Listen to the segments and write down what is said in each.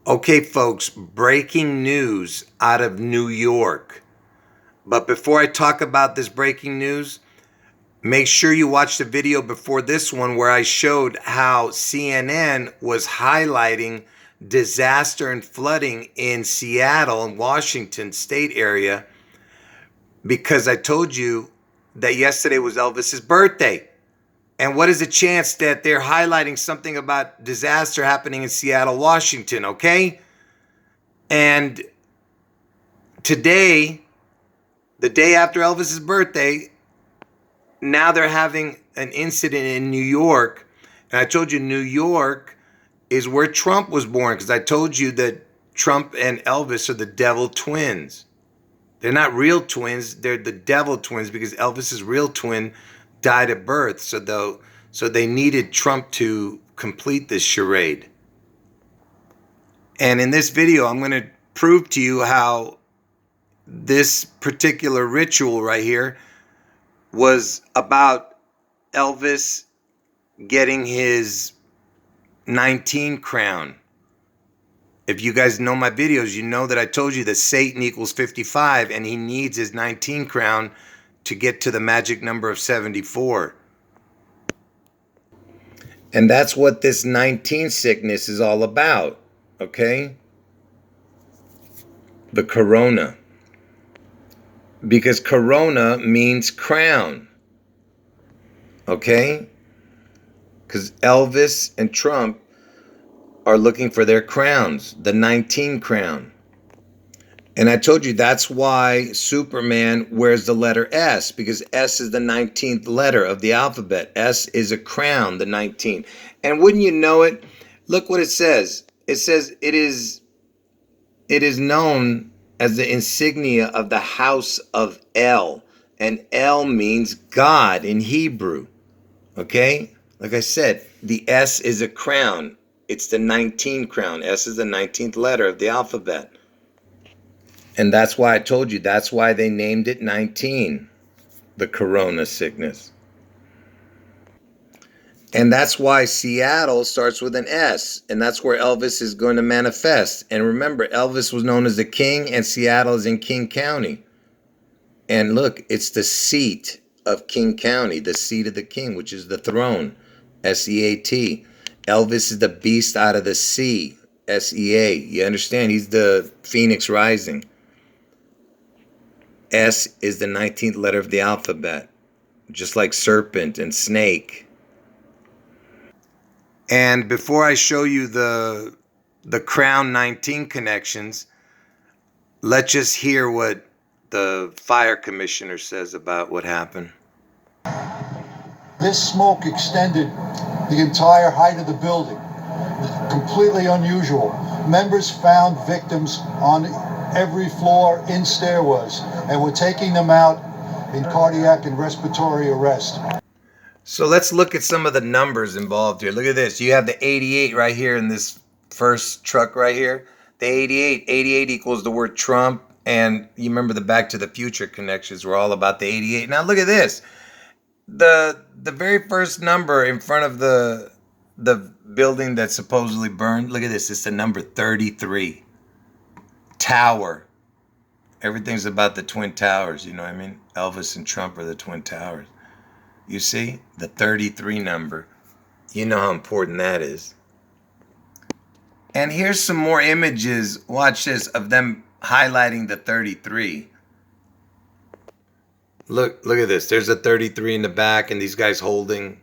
Okay, folks, breaking news out of New York. But before I talk about this breaking news, make sure you watch the video before this one where I showed how CNN was highlighting disaster and flooding in Seattle and Washington state area because I told you that yesterday was Elvis's birthday. And what is the chance that they're highlighting something about disaster happening in Seattle, Washington, okay? And today, the day after Elvis's birthday, now they're having an incident in New York. And I told you New York is where Trump was born, because I told you that Trump and Elvis are the devil twins. They're not real twins, they're the devil twins, because Elvis's real twin died at birth. So they needed Trump to complete this charade. And in this video, I'm going to prove to you how this particular ritual right here was about Elvis getting his 19 crown. If you guys know my videos, you know that I told you that Satan equals 55 and he needs his 19 crown to get to the magic number of 74. And that's what this 19 sickness is all about, okay? The corona. Because corona means crown, okay? Because Elvis and Trump are looking for their crowns, the 19 crown. And I told you that's why Superman wears the letter S, because S is the 19th letter of the alphabet. S is a crown, the 19. And wouldn't you know it, look what it says. It says it is known as the insignia of the house of El. And El means God in Hebrew. Okay? Like I said, the S is a crown. It's the 19 crown. S is the 19th letter of the alphabet. And that's why I told you, that's why they named it 19, the corona sickness. And that's why Seattle starts with an S, and that's where Elvis is going to manifest. And remember, Elvis was known as the king, and Seattle is in King County. And look, it's the seat of King County, the seat of the king, which is the throne, S-E-A-T. Elvis is the beast out of the sea, S-E-A. You understand? He's the phoenix rising. S is the 19th letter of the alphabet, just like serpent and snake. And before I show you the CROWN-19 connections, let's just hear what the fire commissioner says about what happened. This smoke extended the entire height of the building, completely unusual. Members found victims on every floor in stairwells, and we're taking them out in cardiac and respiratory arrest. So let's look at some of the numbers involved here. Look at this. You have the 88 right here in this first truck right here. The 88. 88 equals the word Trump. And you remember the Back to the Future connections were all about the 88. Now look at this. The very first number in front of the building that supposedly burned. Look at this. It's the number 33. Tower. Everything's about the Twin Towers. You know what I mean? Elvis and Trump are the Twin Towers. You see? The 33 number. You know how important that is. And here's some more images, watch this, of them highlighting the 33. Look at this. There's a 33 in the back and these guys holding.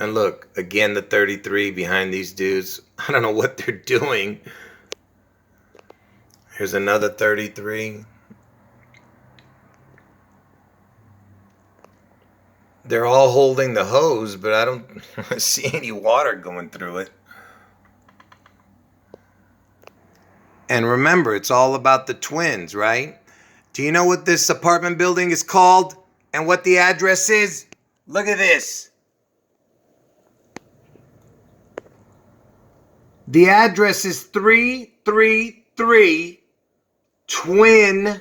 And look, again, the 33 behind these dudes. I don't know what they're doing. Here's another 33. They're all holding the hose, but I don't see any water going through it. And remember, it's all about the twins, right? Do you know what this apartment building is called and what the address is? Look at this. The address is 333 Twin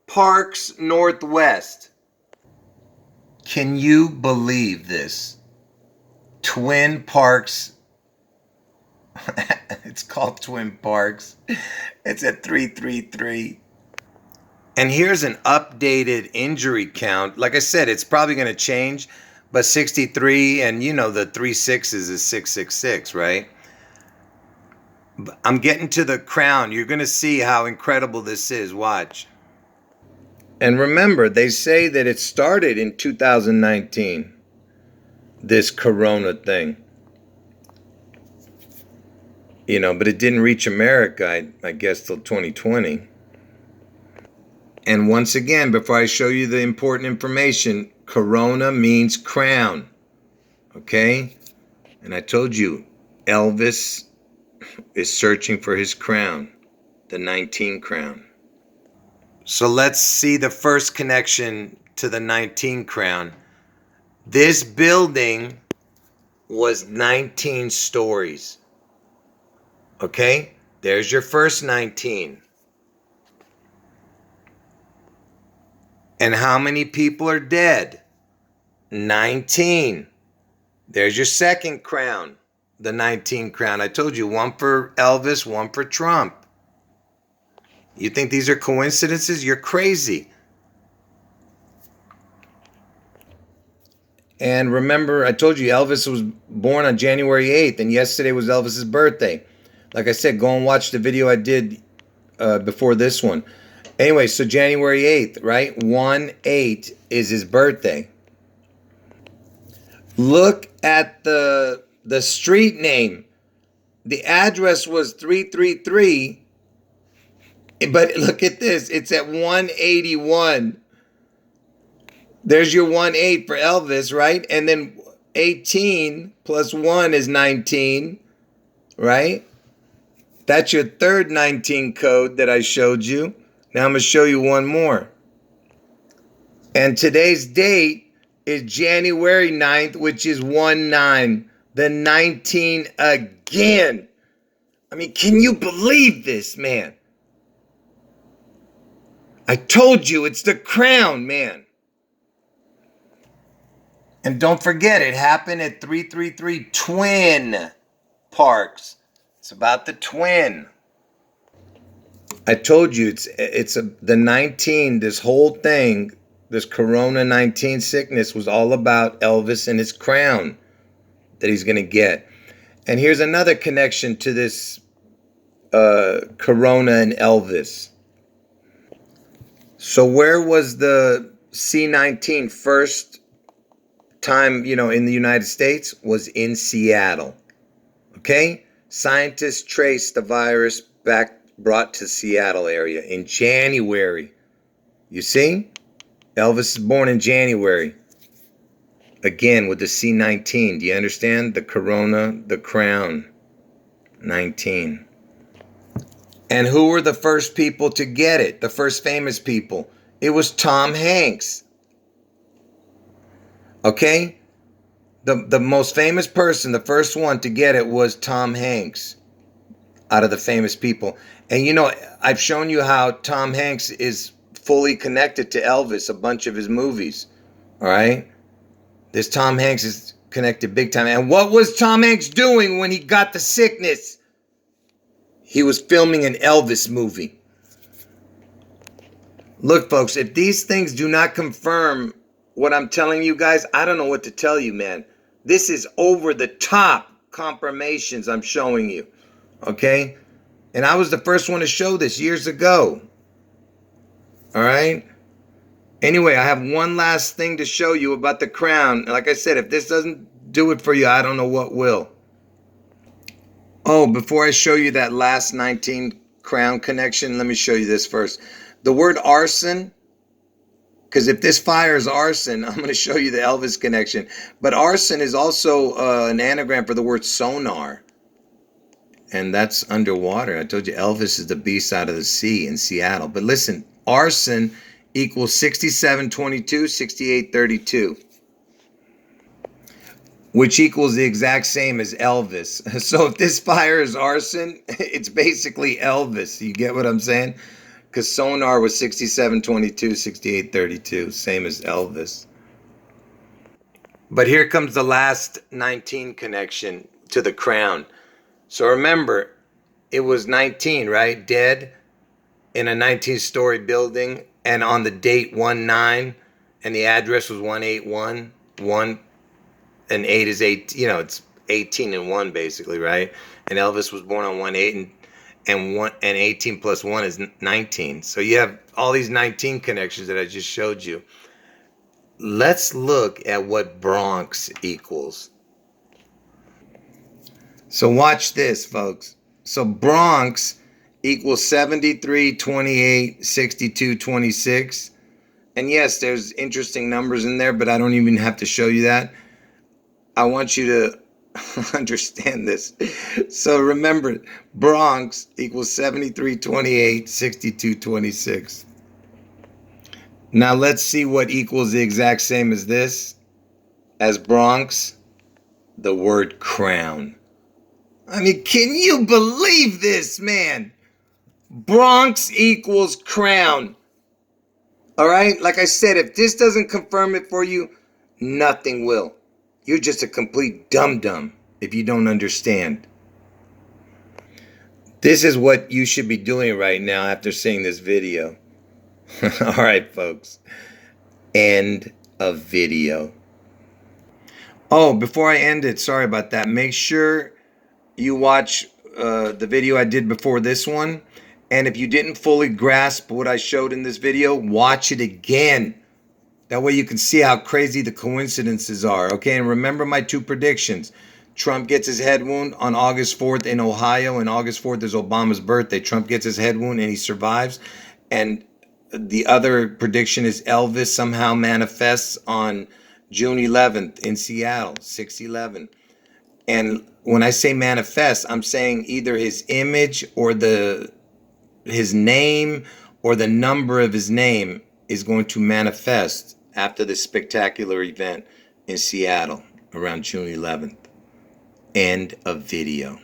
Parks Northwest. Can you believe this? Twin Parks It's called Twin Parks. It's at 333. And here's an updated injury count. Like I said, it's probably going to change, but 63, and you know the 3 6s is 666, right? I'm getting to the crown. You're going to see how incredible this is. Watch. And remember, they say that it started in 2019, this corona thing. You know, but it didn't reach America, I guess, till 2020. And once again, before I show you the important information, corona means crown. Okay? And I told you, Elvis is searching for his crown, the 19 crown. So let's see the first connection to the 19 crown. This building was 19 stories. Okay? There's your first 19. And how many people are dead? 19. There's your second crown, the 19 crown. I told you, one for Elvis, one for Trump. You think these are coincidences? You're crazy. And remember, I told you Elvis was born on January 8th, and yesterday was Elvis's birthday. Like I said, go and watch the video I did before this one. Anyway, so January 8th, right? 1/8 is his birthday. Look at the street name. The address was 333, but look at this. It's at 181. There's your 1/8 for Elvis, right? And then 18 plus 1 is 19, right? That's your third 19 code that I showed you. Now I'm going to show you one more. And today's date is January 9th, which is 1/9. The 19 again. I mean, can you believe this, man? I told you, it's the crown, man. And don't forget, it happened at 333 Twin Parks. It's about the twin. I told you, the 19, this whole thing, this Corona-19 sickness was all about Elvis and his crown that he's going to get. And here's another connection to this Corona and Elvis. So where was the C-19 first time, in the United States? Was in Seattle. Okay? Scientists traced the virus brought to Seattle area in January. You see? Elvis is born in January. Again, with the C-19. Do you understand? The Corona, the crown. 19. And who were the first people to get it? The first famous people? It was Tom Hanks. Okay? The most famous person, the first one to get it was Tom Hanks out of the famous people. And I've shown you how Tom Hanks is fully connected to Elvis, a bunch of his movies. All right? This Tom Hanks is connected big time. And what was Tom Hanks doing when he got the sickness? He was filming an Elvis movie. Look, folks, if these things do not confirm what I'm telling you guys, I don't know what to tell you, man. This is over the top confirmations I'm showing you. Okay? And I was the first one to show this years ago. All right? Anyway, I have one last thing to show you about the crown. Like I said, if this doesn't do it for you, I don't know what will. Oh, before I show you that last 19 crown connection, let me show you this first. The word arson, because if this fire is arson, I'm going to show you the Elvis connection. But arson is also an anagram for the word sonar. And that's underwater. I told you Elvis is the beast out of the sea in Seattle. But listen, arson equals 6722, 6832. Which equals the exact same as Elvis. So if this fire is arson, it's basically Elvis. You get what I'm saying? Because sonar was 6722, 6832, same as Elvis. But here comes the last 19 connection to the crown. So remember, it was 19, right? Dead in a 19-story building, and on the date 19, and the address was 181, 1, and 8 is 8, you know, it's 18 and 1 basically, right? And Elvis was born on 1/8, and 1 and 18 plus 1 is 19. So you have all these 19 connections that I just showed you. Let's look at what Bronx equals. So watch this, folks. So Bronx equals 73, 28, 62, 26. And yes, there's interesting numbers in there, but I don't even have to show you that. I want you to understand this. So remember, Bronx equals 73, 28, 62, 26. Now let's see what equals the exact same as this. As Bronx, the word crown. I mean, can you believe this, man? Bronx equals crown. All right? Like I said, if this doesn't confirm it for you, nothing will. You're just a complete dum-dum if you don't understand. This is what you should be doing right now after seeing this video. All right, folks. End of video. Oh, before I end it, sorry about that. Make sure you watch the video I did before this one. And if you didn't fully grasp what I showed in this video, watch it again. That way you can see how crazy the coincidences are. Okay, and remember my 2 predictions. Trump gets his head wound on August 4th in Ohio, and August 4th is Obama's birthday. Trump gets his head wound and he survives. And the other prediction is Elvis somehow manifests on June 11th in Seattle, 6/11. And when I say manifest, I'm saying either his image or his name or the number of his name is going to manifest after this spectacular event in Seattle around June 11th. End of video.